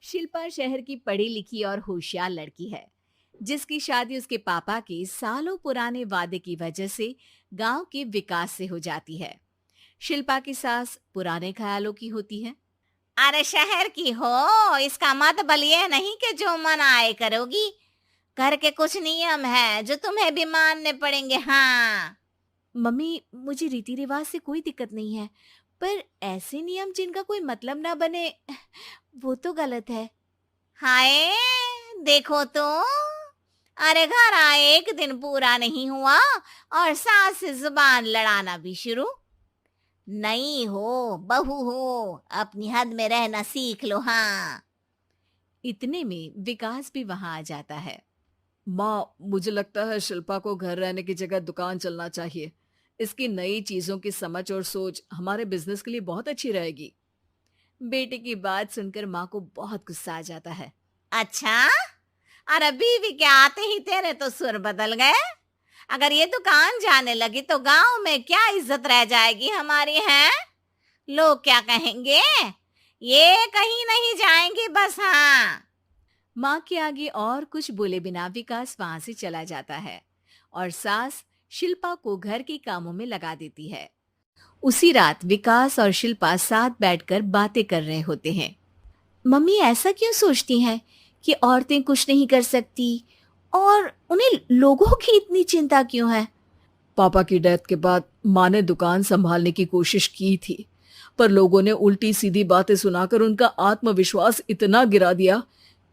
शिल्पा शहर की पढ़ी लिखी और होशियार लड़की है, जिसकी शादी उसके पापा के सालों पुराने वादे की वजह से गांव के विकास से हो जाती है। शिल्पा की सास पुराने ख्यालों की होती है। अरे शहर की हो, इसका मतलब ये नहीं कि जो मन आए करोगी। घर के कुछ नियम है जो तुम्हें भी मानने पड़ेंगे। हाँ। मम्मी, मुझे रीति रिवाज से कोई दिक्कत नहीं है, पर ऐसे नियम जिनका कोई मतलब ना बने, वो तो गलत है। हाय, देखो तो। अरे घर आए एक दिन पूरा नहीं हुआ और सास से जुबान लड़ाना भी शुरू। नहीं हो, बहू हो, अपनी हद में रहना सीख लो। हाँ। इतने में विकास भी वहां आ जाता है। माँ, मुझे लगता है शिल्पा को घर रहने की जगह दुकान चलना चाहिए। इसकी नई चीजों की समझ और सोच हमारे बिजनेस के लिए बहुत अच्छी रहेगी। बेटे की बात सुनकर माँ को बहुत गुस्सा आ जाता है। अच्छा, अरे बीवी के आते ही तेरे तो सुर बदल गए। अगर ये दुकान जाने लगी तो गांव में क्या इज्जत रह जाएगी हमारी है? लोग क्या कहेंगे? ये कहीं नहीं जाएंगी बस। हाँ। माँ के आगे और कुछ बोले बिना विकास वहां से चला जाता है और सास शिल्पा को घर के कामों में लगा देती है। उसी रात विकास और शिल्पा साथ बैठकर बातें कर रहे होते हैं। मम्मी ऐसा क्यों सोचती हैं कि औरतें कुछ नहीं कर सकती, और उन्हें लोगों की इतनी चिंता क्यों है? पापा की डेथ के बाद माँ ने दुकान संभालने की कोशिश की थी, पर लोगों ने उल्टी सीधी बातें सुनाकर उनका आत्मविश्वास इतना गिरा दिया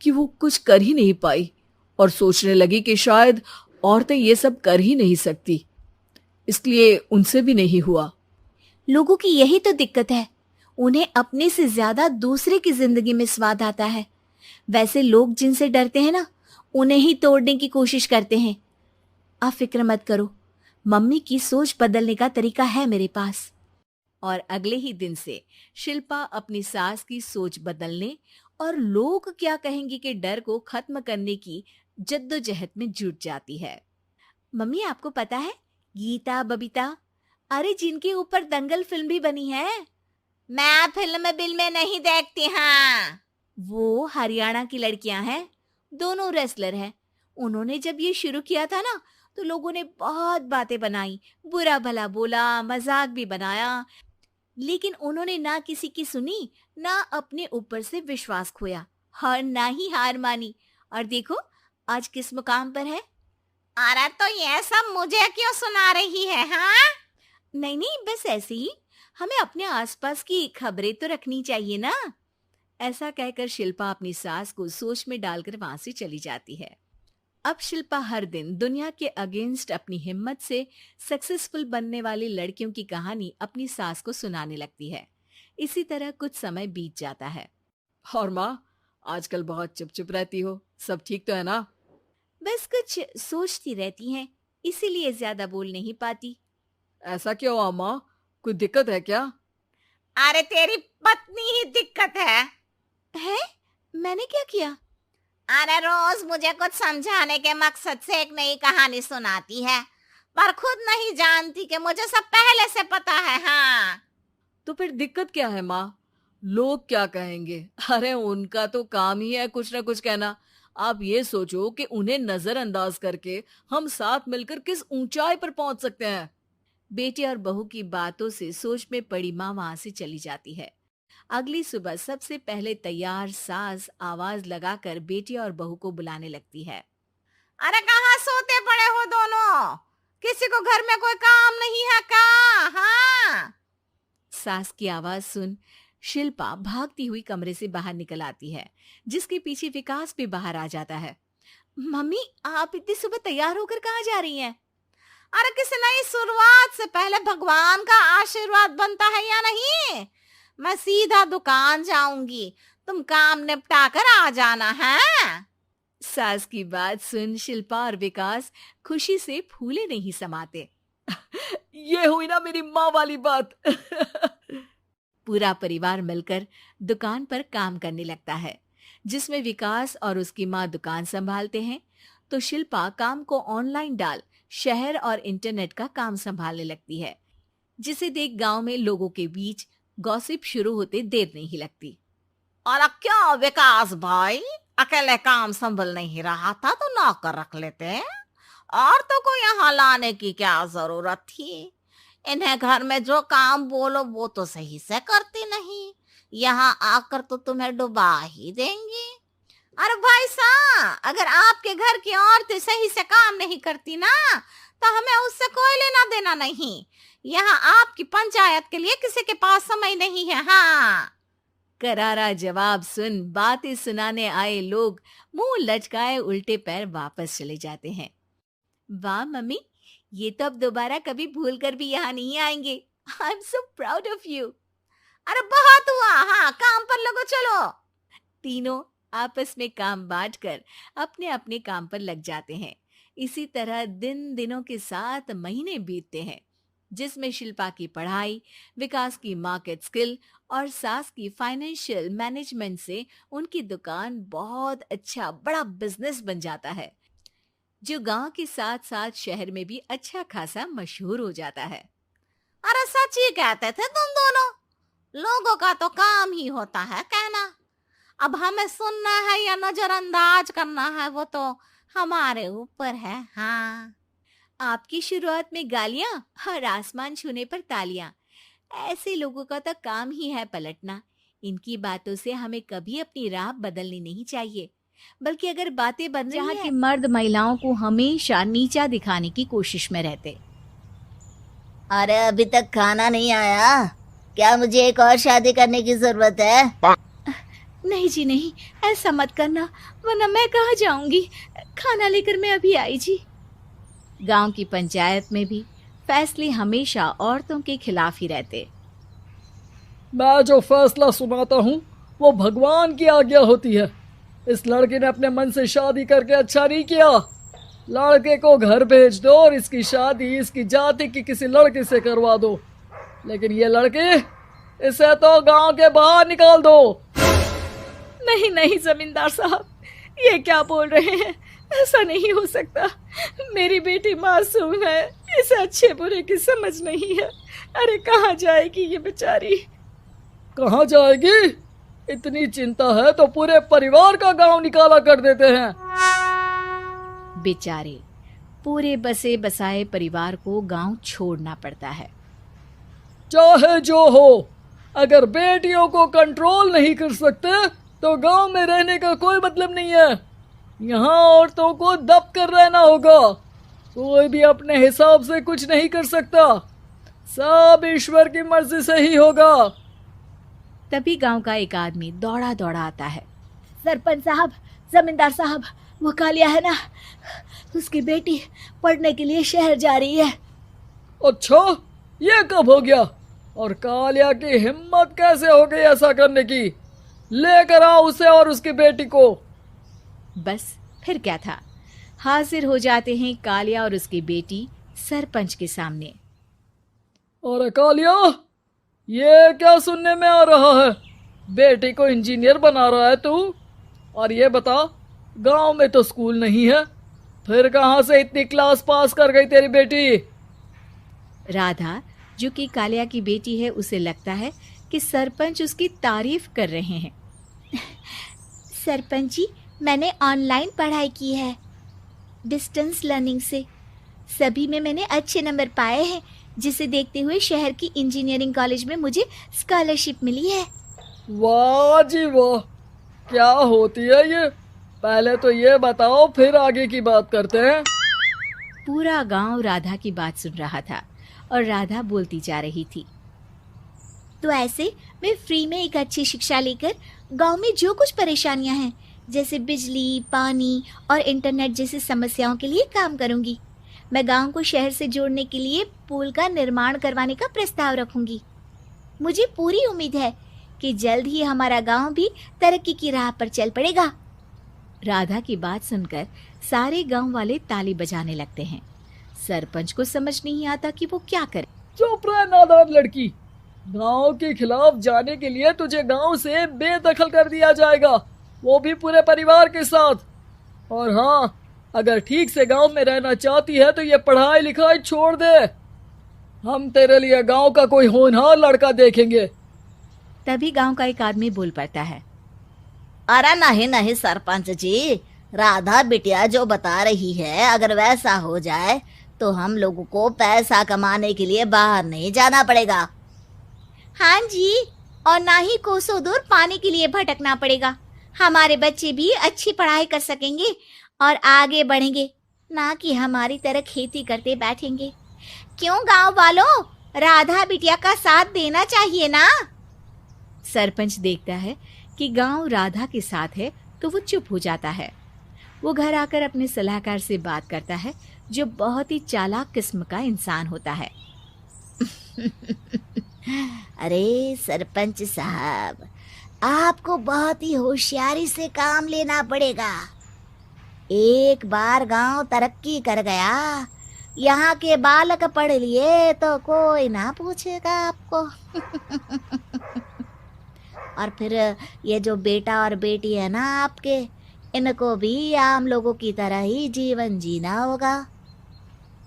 कि वो कुछ कर ही नहीं पाई और सोचने लगी कि शायद औरतें ये सब कर ही नहीं सकती। इसलिए उनसे भी नहीं हुआ। लोगों की यही तो दिक्कत है, उन्हें अपने से ज्यादा दूसरे की जिंदगी में स्वाद आता है। वैसे लोग जिनसे डरते हैं ना, उन्हें ही तोड़ने की कोशिश करते हैं। आप फिक्र मत करो, मम्मी की सोच बदलने का तरीका है मेरे पास। और अगले ही दिन से शिल्पा अपनी सास की सोच बदलने और लोग क्या कहेंगे के डर को खत्म करने की जद्दोजहद में जुट जाती है। मम्मी, आपको पता है, गीता बबीता, अरे जिनके ऊपर दंगल फिल्म भी बनी है, मैं फिल्म बिल में नहीं देखती। हाँ। वो हरियाणा की लड़कियां हैं। दोनों रेसलर हैं। उन्होंने जब ये शुरू किया था ना, तो लोगों ने बहुत बातें बनाई, बुरा भला बोला, मजाक भी बनाया, लेकिन उन्होंने ना किसी की सुनी, ना अपने ऊपर से विश्वास खोया और ना ही हार मानी। और देखो आज किस मुकाम पर है। अरे तो ये सब मुझे क्यों सुना रही है? हाँ। नहीं नहीं, बस ऐसे ही, हमें अपने आसपास की खबरें तो रखनी चाहिए ना। ऐसा कहकर शिल्पा अपनी सास को सोच में डालकर वहां से चली जाती है। अब शिल्पा हर दिन दुनिया के अगेंस्ट अपनी हिम्मत से सक्सेसफुल बनने वाली लड़कियों की कहानी अपनी सास को सुनाने लगती है। इसी तरह कुछ समय बीत जाता है। और माँ, आजकल बहुत चुप चुप रहती हो, सब ठीक तो है ना? बस कुछ सोचती रहती हैं, इसीलिए ज्यादा बोल नहीं पाती। ऐसा क्यों हुआ माँ? कोई दिक्कत है क्या? अरे तेरी पत्नी ही दिक्कत है। है? मैंने क्या किया? अरे रोज मुझे कुछ समझाने के मकसद से एक नई कहानी सुनाती है, पर खुद नहीं जानती कि मुझे सब पहले से पता है। हाँ। तो फिर दिक्कत क्या है माँ? लोग क्या कहेंगे? अरे उनका तो काम ही है कुछ ना कुछ कहना। आप ये सोचो कि उन्हें नजरअंदाज करके हम साथ मिलकर किस ऊंचाई पर पहुंच सकते हैं। बेटे और बहू की बातों से सोच में पड़ी माँ वहां से चली जाती है। अगली सुबह सबसे पहले तैयार सास आवाज लगाकर बेटे और बहू को बुलाने लगती है। अरे कहाँ सोते पड़े हो दोनों? किसी को घर में कोई काम नहीं है क्या? हाँ। सास की आवाज सुन शिल्पा भागती हुई कमरे से बाहर निकल आती है, जिसके पीछे विकास भी बाहर आ जाता है। मम्मी, आप इतनी सुबह तैयार होकर कहाँ जा रही हैं? अरे किसी नई शुरुआत से पहले भगवान का आशीर्वाद बनता है या नहीं? मैं सीधा दुकान जाऊंगी, तुम काम निपटा कर आ जाना है। सास की बात सुन शिल्पा और विकास खुशी से फूले नहीं समाते। ये हुई ना मेरी माँ वाली बात। पूरा परिवार मिलकर दुकान पर काम करने लगता है, जिसमें विकास और उसकी माँ दुकान संभालते हैं, तो शिल्पा काम को ऑनलाइन डाल शहर और इंटरनेट का काम संभालने लगती है, जिसे देख गांव में लोगों के बीच गॉसिप शुरू होते देर नहीं लगती। और क्या विकास भाई, अकेले काम संभल नहीं रहा था तो नौकर रख लेते। औरतों को यहाँ लाने की क्या जरूरत थी? इन्हें घर में जो काम बोलो वो तो सही से करती नहीं, यहाँ आकर तो तुम्हें डुबा ही देंगी। अरे भाई साहब, अगर आपके घर की औरतें सही से काम नहीं करती ना तो हमें उससे कोई लेना देना नहीं। यहाँ आपकी पंचायत के लिए किसी के पास समय नहीं है। हाँ। करारा जवाब सुन बातें सुनाने आए लोग मुंह लटकाए उल्टे पैर वापस चले जाते हैं। वाह मम्मी, ये तो अब दोबारा कभी भूल कर भी यहाँ नहीं आएंगे। I am so proud of you. अरे बहुत हुआ, हाँ काम पर लगो चलो। तीनों आपस में काम बांटकर अपने अपने काम पर लग जाते हैं। इसी तरह दिनों के साथ महीने बीतते हैं, जिसमें शिल्पा की पढ़ाई, विकास की मार्केट स्किल और सास की फाइनेंशियल मैनेजमेंट से उनकी दुकान बहुत अच्छा बड़ा बिजनेस बन जाता है, जो गांव के साथ साथ शहर में भी अच्छा खासा मशहूर हो जाता है। अरे सच ही कहते थे तुम दोनों, लोगों का तो काम ही होता है कहना। अब हमें सुनना है या नजरअंदाज करना है वो तो हमारे ऊपर है। हाँ। आपकी शुरुआत में गालियां और आसमान छूने पर तालियां, ऐसे लोगों का तो काम ही है पलटना। इनकी बातों से हमें कभी अपनी राह बदलनी नहीं चाहिए, बल्कि अगर बातें बन रही हैं, जहाँ के मर्द महिलाओं को हमेशा नीचा दिखाने की कोशिश में रहते। अरे अभी तक खाना नहीं आया, क्या मुझे एक और शादी करने की जरूरत है? नहीं जी नहीं, ऐसा मत करना, वरना मैं कहाँ जाऊंगी। खाना लेकर मैं अभी आई जी। गांव की पंचायत में भी फैसले हमेशा औरतों के खिलाफ ही रहते। मैं जो फैसला सुनाता हूँ वो भगवान की आज्ञा होती है। इस लड़के ने अपने मन से शादी करके अच्छा नहीं किया। लड़के को घर भेज दो और इसकी शादी इसकी जाति की किसी लड़के से करवा दो, लेकिन ये लड़के, इसे तो गांव के बाहर निकाल दो। नहीं नहीं जमींदार साहब, ये क्या बोल रहे हैं? ऐसा नहीं हो सकता। मेरी बेटी मासूम है, इसे अच्छे बुरे की समझ नहीं है। अरे कहाँ जाएगी ये बेचारी? कहाँ जाएगी? इतनी चिंता है तो पूरे परिवार का गांव निकाला कर देते हैं। बेचारे पूरे बसे बसाए परिवार को गांव छोड़ना पड़ता है। चाहे जो हो, अगर बेटियों को कंट्रोल नहीं कर सकते तो गांव में रहने का कोई मतलब नहीं है। यहाँ औरतों को दब कर रहना होगा। कोई भी अपने हिसाब से कुछ नहीं कर सकता, सब ईश्वर की मर्जी से ही होगा। तभी गांव का एक आदमी दौड़ा दौड़ा आता है। सरपंच साहब, जमींदार साहब, वो कालिया है ना, उसकी बेटी पढ़ने के लिए शहर जा रही है। अच्छा, ये कब हो गया? और कालिया की हिम्मत कैसे हो गई ऐसा करने की? लेकर आओ उसे और उसकी बेटी को। बस फिर क्या था, हाजिर हो जाते हैं कालिया और उसकी बेटी सरपंच के सामने। और कालिया, ये क्या सुनने में आ रहा है? बेटी को इंजीनियर बना रहा है तू? और ये बता, गांव में तो स्कूल नहीं है, फिर कहां से इतनी क्लास पास कर गई तेरी बेटी? राधा, जो कि कालिया की बेटी है, उसे लगता है कि सरपंच उसकी तारीफ कर रहे हैं। सरपंच जी, मैंने ऑनलाइन पढ़ाई की है, डिस्टेंस लर्निंग से। सभी में मैंने अच्छे नंबर पाए हैं, जिसे देखते हुए शहर की इंजीनियरिंग कॉलेज में मुझे स्कॉलरशिप मिली है। वाह जी वाह, क्या होती है ये? पहले तो ये बताओ, फिर आगे की बात करते हैं। पूरा गांव राधा की बात सुन रहा था और राधा बोलती जा रही थी। तो ऐसे मैं फ्री में एक अच्छी शिक्षा लेकर गांव में जो कुछ परेशानियां हैं, जैसे बिजली, पानी और इंटरनेट जैसी समस्याओं के लिए काम करूंगी। मैं गांव को शहर से जोड़ने के लिए पुल का निर्माण करवाने का प्रस्ताव रखूंगी। मुझे पूरी उम्मीद है कि जल्द ही हमारा गांव भी तरक्की की राह पर चल पड़ेगा। राधा की बात सुनकर सारे गांव वाले ताली बजाने लगते हैं। सरपंच को समझ नहीं आता कि वो क्या करे। चुप रह नादान लड़की, गांव के खिलाफ जाने के लिए तुझे गांव से बेदखल कर दिया जाएगा, वो भी पूरे परिवार के साथ। और हाँ, अगर ठीक से गांव में रहना चाहती है तो ये पढ़ाई लिखाई छोड़ दे। हम तेरे लिए गांव का कोई होनहार लड़का देखेंगे। तभी गांव का एक आदमी बोल पड़ता है। अरे नहीं नहीं सरपंच जी, राधा बिटिया जो बता रही है अगर वैसा हो जाए तो हम लोगों को पैसा कमाने के लिए बाहर नहीं जाना पड़ेगा। हाँ जी, और ना ही कोसों दूर पानी के लिए भटकना पड़ेगा। हमारे बच्चे भी अच्छी पढ़ाई कर सकेंगे और आगे बढ़ेंगे, ना कि हमारी तरह खेती करते बैठेंगे। क्यों गांव वालों, राधा बिटिया का साथ देना चाहिए ना। सरपंच देखता है कि गांव राधा के साथ है तो वो चुप हो जाता है। वो घर आकर अपने सलाहकार से बात करता है, जो बहुत ही चालाक किस्म का इंसान होता है। अरे सरपंच साहब, आपको बहुत ही होशियारी से काम लेना पड़ेगा। एक बार गांव तरक्की कर गया, यहाँ के बालक पढ़ लिए तो कोई ना पूछेगा आपको। और फिर ये जो बेटा और बेटी है ना आपके, इनको भी आम लोगों की तरह ही जीवन जीना होगा।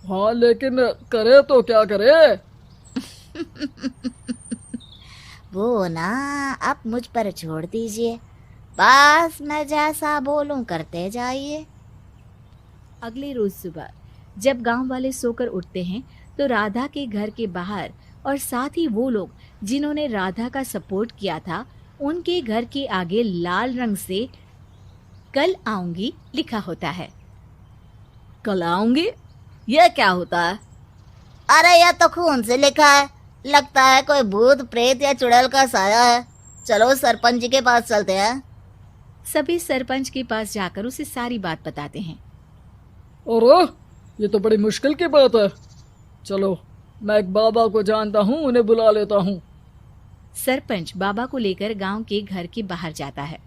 हाँ, लेकिन करे तो क्या करे? वो ना आप मुझ पर छोड़ दीजिए, बस मैं जैसा बोलूं करते जाइए। अगले रोज सुबह जब गांव वाले सोकर उठते हैं तो राधा के घर के बाहर और साथ ही वो लोग जिन्होंने राधा का सपोर्ट किया था, उनके घर के आगे लाल रंग से कल आऊंगी लिखा होता है। कल आऊंगी? यह क्या होता है? अरे यह तो खून से लिखा है, लगता है कोई भूत प्रेत या चुड़ैल का साया है। चलो सरपंच जी के पास चलते हैं। सभी सरपंच के पास जाकर उसे सारी बात बताते हैं। अरे ये तो बड़ी मुश्किल की बात है। चलो, मैं एक बाबा को जानता हूँ, उन्हें बुला लेता हूँ। सरपंच बाबा को लेकर गांव के घर के बाहर जाता है।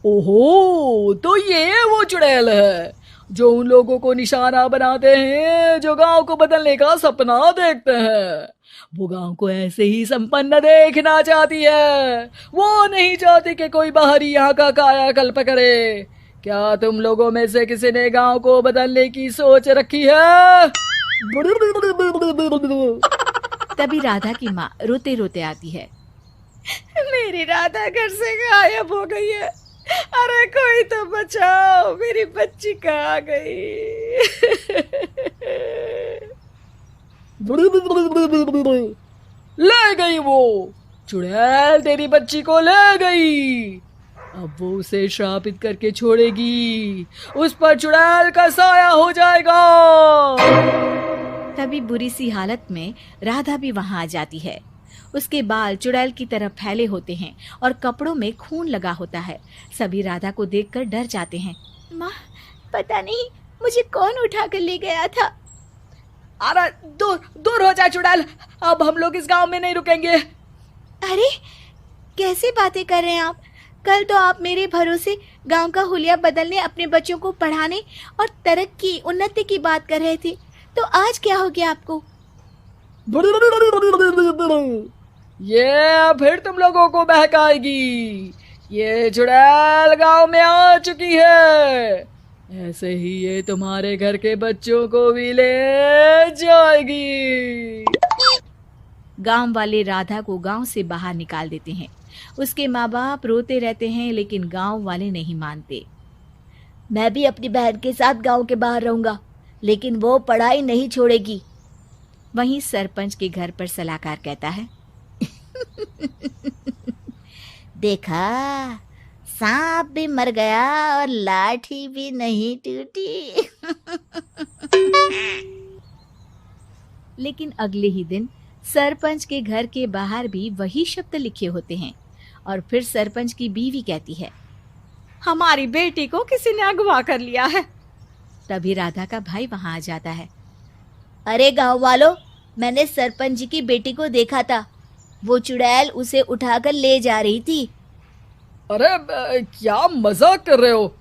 ओहो, तो ये वो चुड़ैल है जो उन लोगों को निशाना बनाते हैं जो गांव को बदलने का सपना देखते हैं। वो गांव को ऐसे ही संपन्न देखना चाहती है। वो नहीं चाहती कि कोई बाहरी यहाँ का कायाकल्प करे। क्या तुम लोगों में से किसी ने गांव को बदलने की सोच रखी है? तभी राधा की माँ रोते रोते आती है। मेरी राधा घर से गायब हो गई है। अरे कोई तो बचाओ, मेरी बच्ची कहाँ गई? ले गई वो चुड़ैल, तेरी बच्ची को ले गई। अब वो उसे श्रापित करके छोड़ेगी, उस पर चुड़ैल का साया हो जाएगा। तभी बुरी सी हालत में राधा भी वहां आ जाती है। उसके बाल चुड़ैल की तरह फैले होते हैं और कपड़ों में खून लगा होता है। सभी राधा को देखकर डर जाते हैं। माँ, पता नहीं मुझे कौन उठा कर ले गया था। अरे दूर दूर हो जा चुड़ैल, अब हम लोग इस गांव में नहीं रुकेंगे। अरे कैसे बातें कर रहे हैं आप? कल तो आप मेरे भरोसे गांव का हुलिया बदलने, अपने बच्चों को पढ़ाने और तरक्की उन्नति की बात कर रहे थे, तो आज क्या हो गया आपको? ये फिर तुम लोगों को बहकाएगी। ये चुड़ैल गांव में आ चुकी है, ऐसे ही ये तुम्हारे घर के बच्चों को भी ले जाएगी। गांव वाले राधा को गांव से बाहर निकाल देते हैं। उसके माँ बाप रोते रहते हैं, लेकिन गांव वाले नहीं मानते। मैं भी अपनी बहन के साथ गांव के बाहर रहूंगा, लेकिन वो पढ़ाई नहीं छोड़ेगी। वहीं सरपंच के घर पर सलाहकार कहता है। देखा, सांप भी मर गया और लाठी भी नहीं टूटी। लेकिन अगले ही दिन सरपंच के घर के बाहर भी वही शब्द लिखे होते हैं और फिर सरपंच की बीवी कहती है, हमारी बेटी को किसी ने अगवा कर लिया है। तभी राधा का भाई वहां आ जाता है। अरे गांव वालों, मैंने सरपंच जी की बेटी को देखा था। वो चुड़ैल उसे उठाकर ले जा रही थी। अरे क्या मजाक कर रहे हो?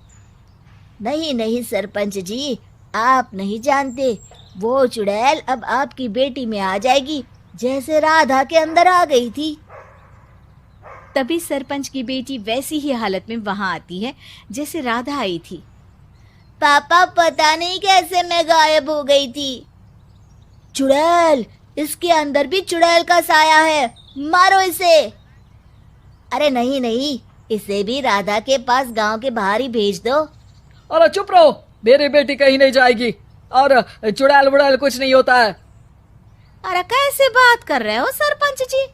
नहीं नहीं सरपंच जी, आप नहीं जानते। वो चुड़ैल अब आपकी बेटी में आ जाएगी, जैसे राधा के अंदर आ गई थी। तभी सरपंच की बेटी वैसी ही हालत में वहां आती है जैसे राधा आई थी। पापा, पता नहीं कैसे मैं गायब हो गई थी। चुड़ैल, इसके अंदर भी चुड़ैल का साया है, मारो इसे। अरे नहीं नहीं, इसे भी राधा के पास गांव के बाहर ही भेज दो। अरे चुप रहो, मेरी बेटी कहीं नहीं जाएगी और चुड़ैल वुड़ैल कुछ नहीं होता है। अरे कैसे बात कर रहे हो सरपंच जी?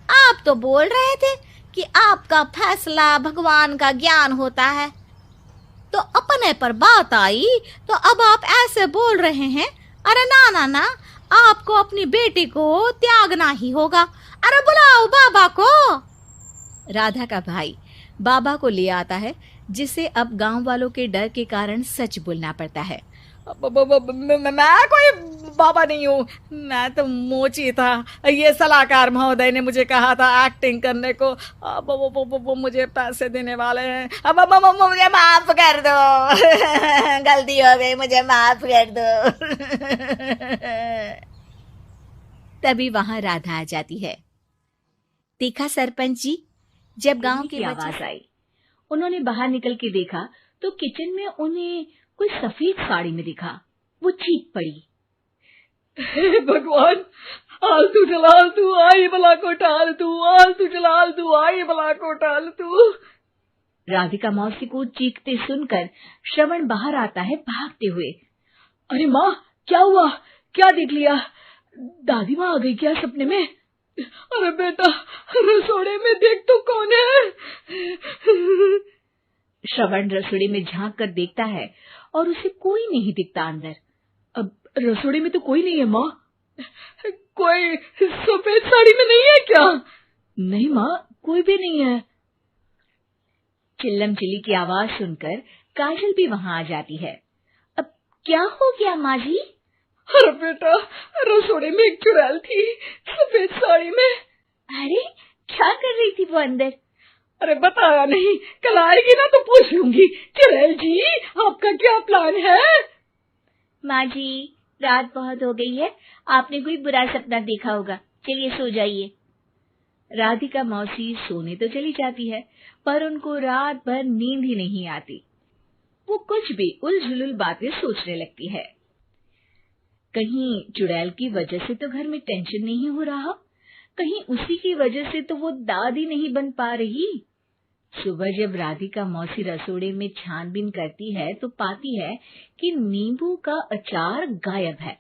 आप तो बोल रहे थे कि आपका फैसला भगवान का ज्ञान होता है, तो अपने पर बात आई तो अब आप ऐसे बोल रहे हैं। अरे ना ना ना, आपको अपनी बेटी को त्यागना ही होगा। अरे बुलाओ बाबा को। राधा का भाई बाबा को ले आता है, जिसे अब गांव वालों के डर के कारण सच बोलना पड़ता है। मैं कोई बाबा नहीं हूँ, मैं तो मोची था। ये सलाहकार महोदय ने मुझे कहा था एक्टिंग करने को। अब वो मुझे पैसे देने वाले हैं। अब मुझे माफ कर दो। गलती हो गई, मुझे माफ कर दो। तभी वहां राधा आ जाती है। देखा सरपंच जी, जब गांव की आवाज आई, उन्होंने बाहर निकल के देखा तो किचन में उन्हें कोई सफेद साड़ी में दिखा। वो चीख पड़ी, हे भगवान, आलतू जलाल तू आई भला को टाल तू, आलतू जलाल तू आई भला को टाल तू। राधिका मौसी को चीखते सुनकर श्रवण बाहर आता है भागते हुए। अरे माँ, क्या हुआ? क्या देख लिया? दादी माँ आ गई क्या सपने में? अरे बेटा, रसोड़े में देख तो कौन है? श्रवण रसोई में झांक कर देखता है और उसे कोई नहीं दिखता अंदर। अब रसोड़े में तो कोई नहीं है माँ। कोई सफेद साड़ी में नहीं है क्या? नहीं माँ, कोई भी नहीं है। चिल्लम चिल्ली की आवाज सुनकर काजल भी वहां आ जाती है। अब क्या हो गया माँ जी? अरे बेटा, रसोड़े में एक चुड़ैल थी सफेद साड़ी में। अरे क्या कर रही थी वो अंदर? अरे बताया नहीं, कल आएगी ना तो पूछ लूंगी। चुड़ैल जी, आपका क्या प्लान है? माँ जी, रात बहुत हो गई है, आपने कोई बुरा सपना देखा होगा, चलिए सो जाइए। राधिका मौसी सोने तो चली जाती है, पर उनको रात भर नींद ही नहीं आती। वो कुछ भी उलझुल बातें सोचने लगती है। कहीं चुड़ैल की वजह से तो घर में टेंशन नहीं हो रहा, कहीं उसी की वजह से तो वो दादी नहीं बन पा रही। सुबह जब राधिका मौसी रसोड़े में छानबीन करती है तो पाती है कि नींबू का अचार गायब है।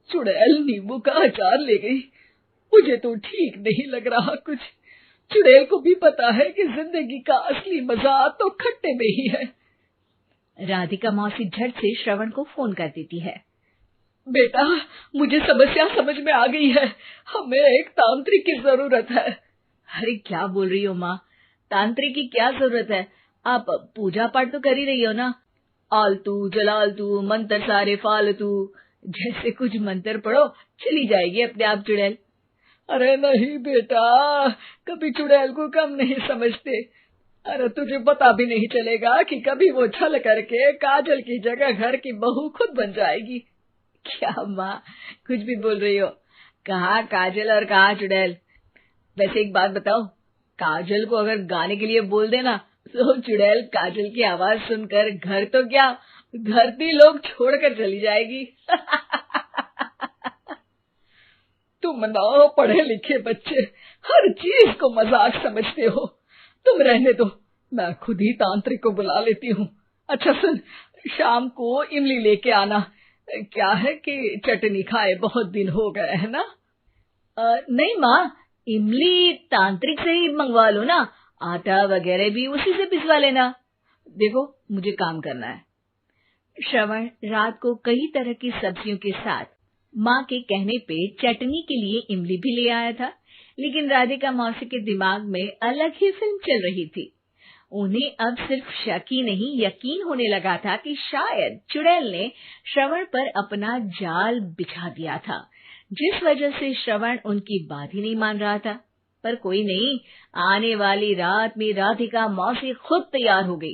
चुड़ैल नींबू का अचार ले गई, मुझे तो ठीक नहीं लग रहा कुछ। चुड़ैल को भी पता है कि जिंदगी का असली मजा तो खट्टे में ही है। राधिका मौसी झट से श्रवण को फोन कर देती है। बेटा, मुझे समस्या समझ में आ गई है, हमें एक तांत्रिक की जरूरत है। अरे क्या बोल रही हो माँ, तांत्रिक की क्या जरूरत है? आप पूजा पाठ तो कर ही रही हो ना। आलतू जलालतू मंत्र सारे फालतू जैसे कुछ मंत्र पढ़ो, चली जाएगी अपने आप चुड़ैल। अरे नहीं बेटा, कभी चुड़ैल को कम नहीं समझते। अरे तुझे पता भी नहीं चलेगा कि कभी वो छल करके काजल की जगह घर की बहू खुद बन जाएगी। क्या माँ, कुछ भी बोल रही हो? कहाँ काजल और कहाँ चुड़ैल? वैसे एक बात बताओ, काजल को अगर गाने के लिए बोल देना तो चुड़ैल काजल की आवाज सुनकर घर तो क्या, धरती लोग छोड़कर चली जाएगी। तुम ना पढ़े लिखे बच्चे हर चीज को मजाक समझते हो। तुम रहने दो, मैं खुद ही तांत्रिक को बुला लेती हूँ। अच्छा सुन, शाम को इमली लेके आना। क्या है कि चटनी खाए बहुत दिन हो गए है ना। नहीं माँ, इमली तांत्रिक से ही मंगवा लो ना, आटा वगैरह भी उसी से पिसवा लेना। देखो मुझे काम करना है। श्रवण रात को कई तरह की सब्जियों के साथ माँ के कहने पे चटनी के लिए इमली भी ले आया था, लेकिन राधिका मौसी के दिमाग में अलग ही फिल्म चल रही थी। उन्हें अब सिर्फ शक ही नहीं यकीन होने लगा था कि शायद चुड़ैल ने श्रवण पर अपना जाल बिछा दिया था, जिस वजह से श्रवण उनकी बात ही नहीं मान रहा था। पर कोई नहीं, आने वाली रात में राधिका मौसी खुद तैयार हो गई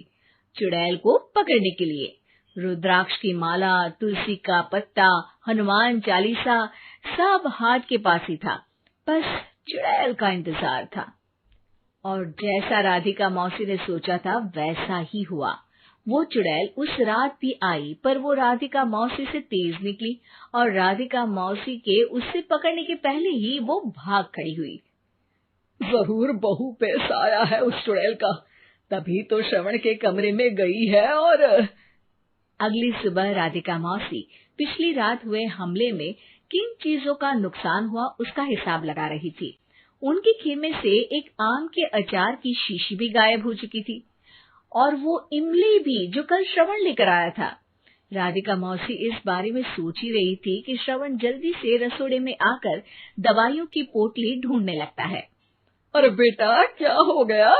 चुड़ैल को पकड़ने के लिए। रुद्राक्ष की माला, तुलसी का पत्ता, हनुमान चालीसा सब हाथ के पास ही था, बस चुड़ैल का इंतजार था। और जैसा राधिका मौसी ने सोचा था वैसा ही हुआ। वो चुड़ैल उस रात भी आई, पर वो राधिका मौसी से तेज निकली और राधिका मौसी के उससे पकड़ने के पहले ही वो भाग खड़ी हुई। जरूर बहू पे साया है उस चुड़ैल का, तभी तो श्रवण के कमरे में गई है। और अगली सुबह राधिका मौसी पिछली रात हुए हमले में किन चीजों का नुकसान हुआ उसका हिसाब लगा रही थी। उनके खेमे से एक आम के अचार की शीशी भी गायब हो चुकी थी और वो इमली भी जो कल श्रवण लेकर आया था। राधिका मौसी इस बारे में सोच ही रही थी कि श्रवण जल्दी से रसोड़े में आकर दवाइयों की पोटली ढूंढने लगता है। अरे बेटा क्या हो गया?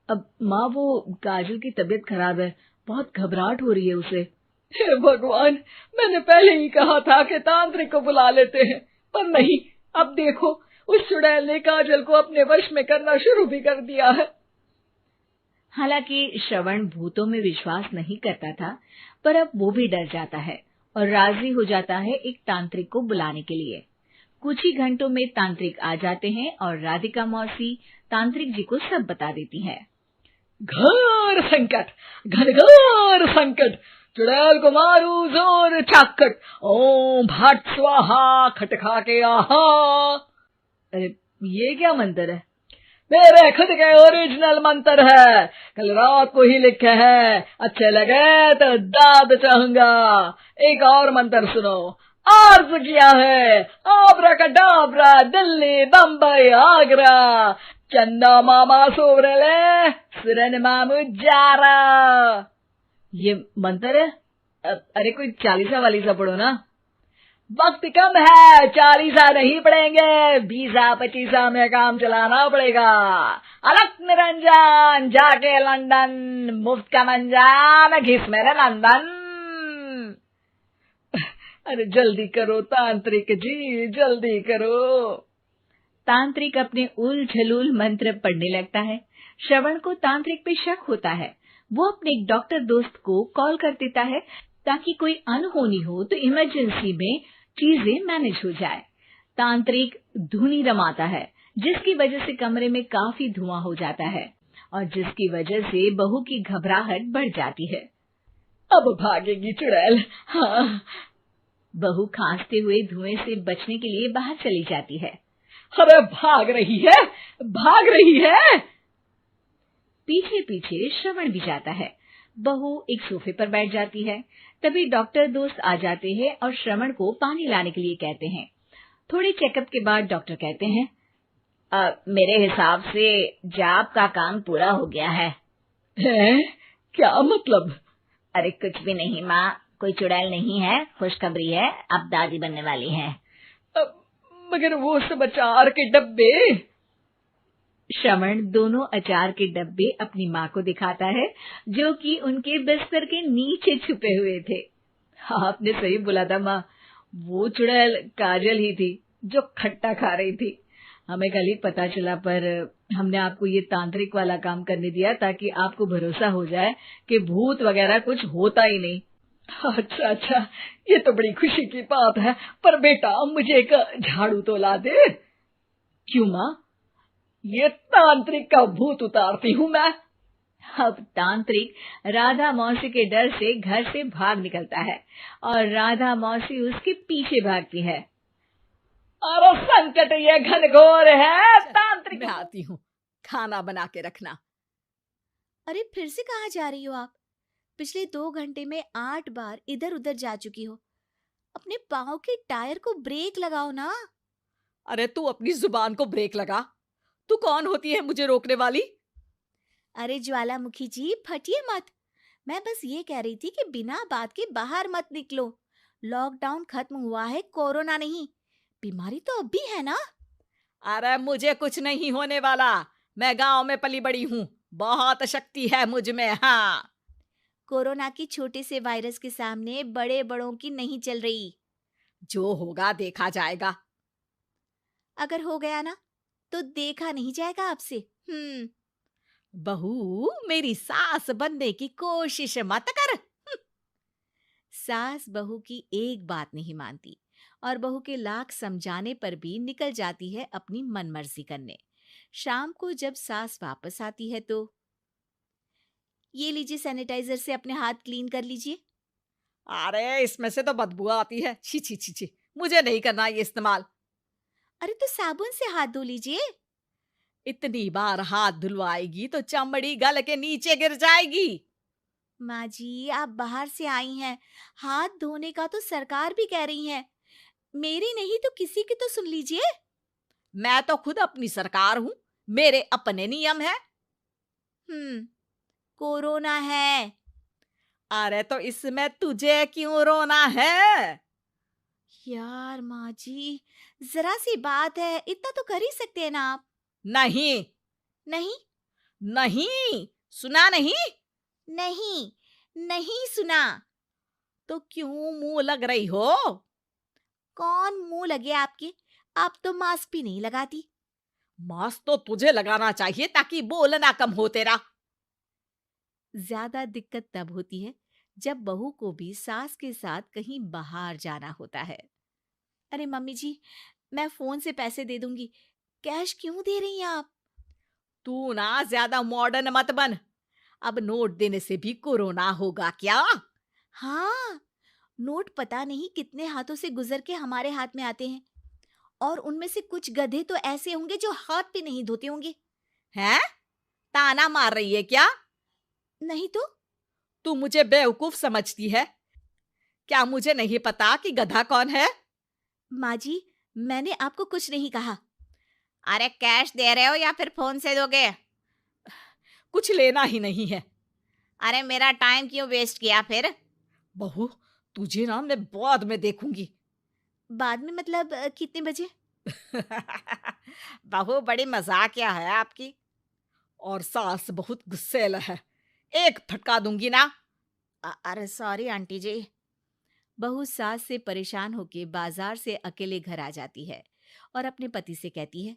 अब माँ, वो काजल की तबीयत खराब है, बहुत घबराहट हो रही है उसे। हे भगवान, मैंने पहले ही कहा था कि तांत्रिक को बुला लेते हैं, पर नहीं, अब देखो उस चुड़ैल ने काजल को अपने वश में करना शुरू भी कर दिया है। हालांकि श्रवण भूतों में विश्वास नहीं करता था, पर अब वो भी डर जाता है और राजी हो जाता है एक तांत्रिक को बुलाने के लिए। कुछ ही घंटों में तांत्रिक आ जाते हैं और राधिका मौसी तांत्रिक जी को सब बता देती है। घोर संकट, घनघोर संकट, चुड़ैल को मारू जोर चाकट, ओम भट स्वाहा खटखा के आहा। अरे ये क्या मंत्र है? मेरे खुद के ओरिजिनल मंत्र है, कल रात को ही लिखे हैं, अच्छे लगे तो दाद चाहूंगा। एक और मंत्र सुनो, अर्ज किया है आब्राकडाब्रा, दिल्ली बम्बई आगरा, चंदा मामा सोबरले सुरन मामू जारा। ये मंत्र है? अरे कोई 40 वालीसा पढ़ो ना। वक्त कम है, 40 नहीं पड़ेंगे, 20-25 में काम चलाना पड़ेगा। अलग निरंजन जाके लंदन, मुफ्त का मंजान घिस मेरे नंदन। अरे जल्दी करो तांत्रिक जी, जल्दी करो। तांत्रिक अपने उल झलूल मंत्र पढ़ने लगता है। श्रवण को तांत्रिक पे शक होता है। वो अपने एक डॉक्टर दोस्त को कॉल कर देता है ताकि कोई अनहोनी हो तो इमरजेंसी में चीजें मैनेज हो जाए। तांत्रिक धुनी रमाता है, जिसकी वजह से कमरे में काफी धुआं हो जाता है और जिसकी वजह से बहू की घबराहट बढ़ जाती है। अब भागेगी चुड़ैल। हाँ। बहू खांसते हुए धुएं से बचने के लिए बाहर चली जाती है। अरे भाग रही है, भाग रही है। पीछे पीछे श्रवण भी जाता है। बहू एक सोफे पर बैठ जाती है। तभी डॉक्टर दोस्त आ जाते हैं और श्रवण को पानी लाने के लिए कहते हैं। थोड़े चेकअप के बाद डॉक्टर कहते हैं, मेरे हिसाब से जाप का काम पूरा हो गया है। क्या मतलब? अरे कुछ भी नहीं माँ, कोई चुड़ैल नहीं है, खुशखबरी है, अब दादी बनने वाली है। मगर वो सब अचार के डब्बे। श्रवण दोनों अचार के डब्बे अपनी माँ को दिखाता है, जो कि उनके बिस्तर के नीचे छुपे हुए थे। आपने सही बोला था माँ, वो चुड़ैल काजल ही थी जो खट्टा खा रही थी। हमें कल ही पता चला, पर हमने आपको ये तांत्रिक वाला काम करने दिया ताकि आपको भरोसा हो जाए कि भूत वगैरह कुछ होता ही नहीं। अच्छा अच्छा, ये तो बड़ी खुशी की बात है, पर बेटा मुझे एक झाड़ू तो ला दे। क्यों माँ? ये तांत्रिक का भूत उतारती हूँ मैं। अब तांत्रिक राधा मौसी के डर से घर से भाग निकलता है और राधा मौसी उसके पीछे भागती है। अरे संकट ये घनघोर है, तांत्रिक। मैं आती हूँ, खाना बना के रखना। अरे फिर से कहाँ जा रही हो आप? पिछले 2 घंटे में 8 बार इधर उधर जा चुकी हो। अपने पाँव के टायर को ब्रेक लगाओ ना। अरे तू अपनी जुबान को ब्रेक लगा। तू कौन होती है मुझे रोकने वाली? अरे ज्वालामुखी जी, फटिए मत। मैं बस ये कह रही थी कि बिना बात के बाहर मत निकलो। लॉकडाउन खत्म हुआ है, कोरोना नहीं। बीमारी तो अब भी है ना। अरे मुझे कुछ नहीं होने वाला, मैं गांव में पली बड़ी हूँ, बहुत शक्ति है मुझ में। हाँ, कोरोना की छोटे से वायरस के सामने बड़े बड़ों की नहीं चल रही। जो होगा देखा जाएगा। अगर हो गया ना तो देखा नहीं जाएगा आपसे। बहू, मेरी सास बनने की कोशिश मत कर। सास बहू की एक बात नहीं मानती और बहू के लाख समझाने पर भी निकल जाती है अपनी मनमर्जी करने। शाम को जब सास वापस आती है तो, ये लीजिए सैनिटाइजर से अपने हाथ क्लीन कर लीजिए। अरे इसमें से तो बदबू आती है, छी छी छी छी, मुझे नहीं करना ये इस्तेमाल। अरे तो साबुन से हाथ धो लीजिए। इतनी बार हाथ धुलवाएगी तो चमड़ी गल के नीचे गिर जाएगी। माँ जी, आप बाहर से आई हैं, हाथ धोने का तो सरकार भी कह रही है। मेरी नहीं तो किसी की तो सुन लीजिए। मैं तो खुद अपनी सरकार हूँ, मेरे अपने नियम है। कोरोना है। अरे तो इसमें तुझे क्यों रोना है? यार माँ जी, जरा सी बात है, इतना तो कर ही सकते हैं ना आप। नहीं नहीं नहीं, सुना नहीं? नहीं नहीं सुना। तो क्यों मुंह लग रही हो? कौन मुंह लगे आपके? आप तो मास्क भी नहीं लगाती। मास्क तो तुझे लगाना चाहिए ताकि बोलना कम हो तेरा। ज्यादा दिक्कत तब होती है जब बहू को भी सास के साथ कहीं बाहर जाना होता है। अरे मम्मी जी, मैं फोन से पैसे दे दूंगी, कैश क्यों दे रही हैं आप? तू ना ज्यादा मॉडर्न मत बन। अब नोट देने से भी कोरोना होगा क्या? हाँ, नोट पता नहीं कितने हाथों से गुजर के हमारे हाथ में आते हैं, और उनमें से कुछ गधे तो ऐसे होंगे जो हाथ भी नहीं धोते होंगे। हैं? ताना मार रही है क्या? नहीं तो। तू मुझे बेवकूफ समझती है क्या? मुझे नहीं पता कि गधा कौन है? माँ जी, मैंने आपको कुछ नहीं कहा। अरे कैश दे रहे हो या फिर फोन से दोगे? कुछ लेना ही नहीं है। अरे मेरा टाइम क्यों वेस्ट किया फिर? बहू, तुझे ना मैं बाद में देखूंगी। बाद में मतलब कितने बजे? बहू बड़ी मजाकिया है आपकी। और सास बहुत गुस्सेल है, एक फटका दूंगी ना। अरे सॉरी आंटी जी। बहू सास से परेशान होके बाजार से अकेले घर आ जाती है और अपने पति से कहती है,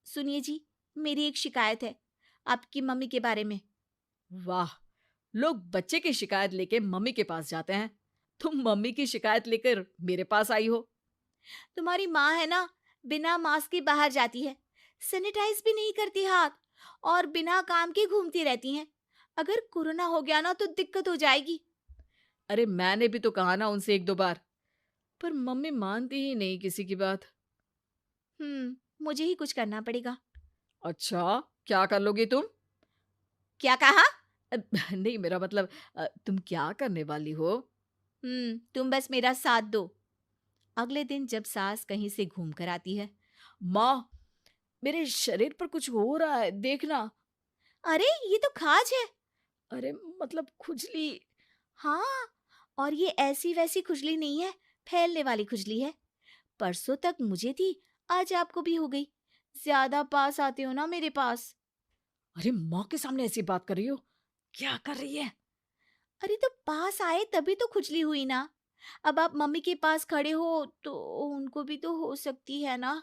सुनिए जी, मेरी एक शिकायत है आपकी मम्मी के बारे में। वाह, लोग बच्चे की शिकायत लेके मम्मी के पास जाते हैं, तुम मम्मी की शिकायत लेकर मेरे पास आई हो। तुम्हारी माँ है ना, बिना मास्क के बाहर जाती है, सैनिटाइज भी नहीं करती हाथ, और बिना काम के घूमती रहती हैं। अगर कोरोना हो गया ना तो दिक्कत हो जाएगी। अरे मैंने भी तो कहा ना उनसे 1-2 बार, पर मम्मी मानती ही नहीं किसी की बात। मुझे ही कुछ करना पड़ेगा। अच्छा, क्या कर लोगी तुम? क्या कहा? नहीं, मेरा मतलब तुम क्या करने वाली हो? तुम बस मेरा साथ दो। अगले दिन जब सास कहीं से घूम कर आती है, माँ, मेरे शरीर पर कुछ हो रहा है, देखना। अरे ये तो खाज है। अरे मतलब खुजली। हाँ, और ये ऐसी वैसी खुजली नहीं है, फैलने वाली खुजली है। परसों तक मुझे थी, आज आपको भी हो गई। ज्यादा पास आते हो ना मेरे पास। अरे माँ के सामने ऐसी बात कर रही हो? क्या कर रही है? अरे तो पास आए तभी तो खुजली हुई ना। अब आप मम्मी के पास खड़े हो तो उनको भी तो हो सकती है ना।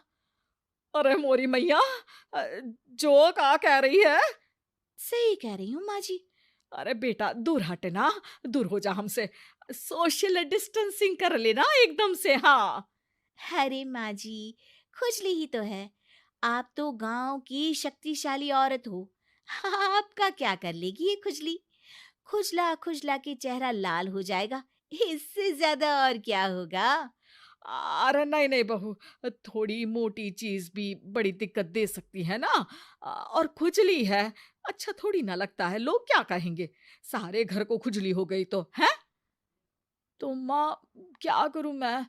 अरे मोरी मैया, जो का कह रही है? सही कह रही हूँ माँ जी। अरे बेटा, दूर हटना, दूर हो जा हमसे। सोशल डिस्टेंसिंग कर लेना एकदम से। हाँ। अरे माँ जी, खुजली ही तो है। आप तो गांव की शक्तिशाली औरत हो, आपका क्या कर लेगी ये खुजली? खुजला खुजला के चेहरा लाल हो जाएगा, इससे ज्यादा और क्या होगा? अरे नहीं नहीं बहू, थोड़ी मोटी चीज भी बड़ी दिक्कत दे सकती है ना। और खुजली है, अच्छा थोड़ी ना लगता है, लोग क्या कहेंगे? सारे घर को खुजली हो गई तो है। तो माँ, क्या करूं मैं?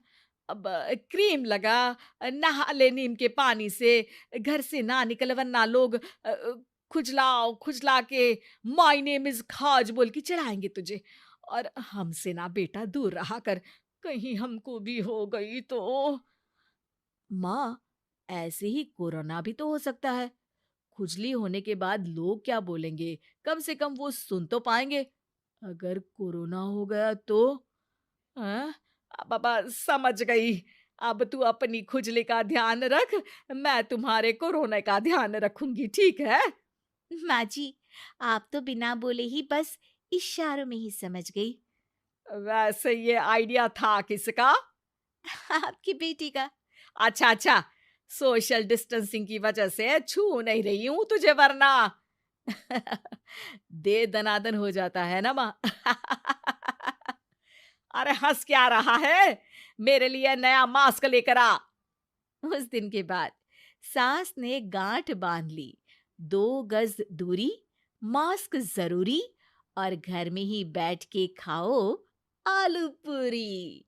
अब क्रीम लगा, नहा ले नीम के पानी से, घर से ना निकल, वरना लोग खुजलाओ खुजला के माय नेम इज खाज बोल के चढ़ाएंगे तुझे। और हमसे ना बेटा दूर रहा कर, कहीं हमको भी हो गई तो। माँ, ऐसे ही कोरोना भी तो हो सकता है। खुजली होने के बाद लोग क्या बोलेंगे, कम से कम वो सुन तो पाएंगे। अगर कोरोना हो गया तो? हाँ? बाबा समझ गई। अब तू अपनी खुजली का ध्यान रख, मैं तुम्हारे कोरोना का ध्यान रखूंगी, ठीक है? माँ जी, आप तो बिना बोले ही बस इशारों में ही समझ गई। वैसे ये आइडिया था किसका? आपकी बेटी का। अच्छा अच्छा, सोशल डिस्टेंसिंग की वजह से छू नहीं रही हूं तुझे, वरना दे दनादन हो जाता है ना माँ। अरे हंस क्या रहा है? मेरे लिए नया मास्क लेकर आ। उस दिन के बाद सास ने गांठ बांध ली। 2 गज दूरी, मास्क जरूरी और घर में ही बैठ के खाओ आलू पूरी।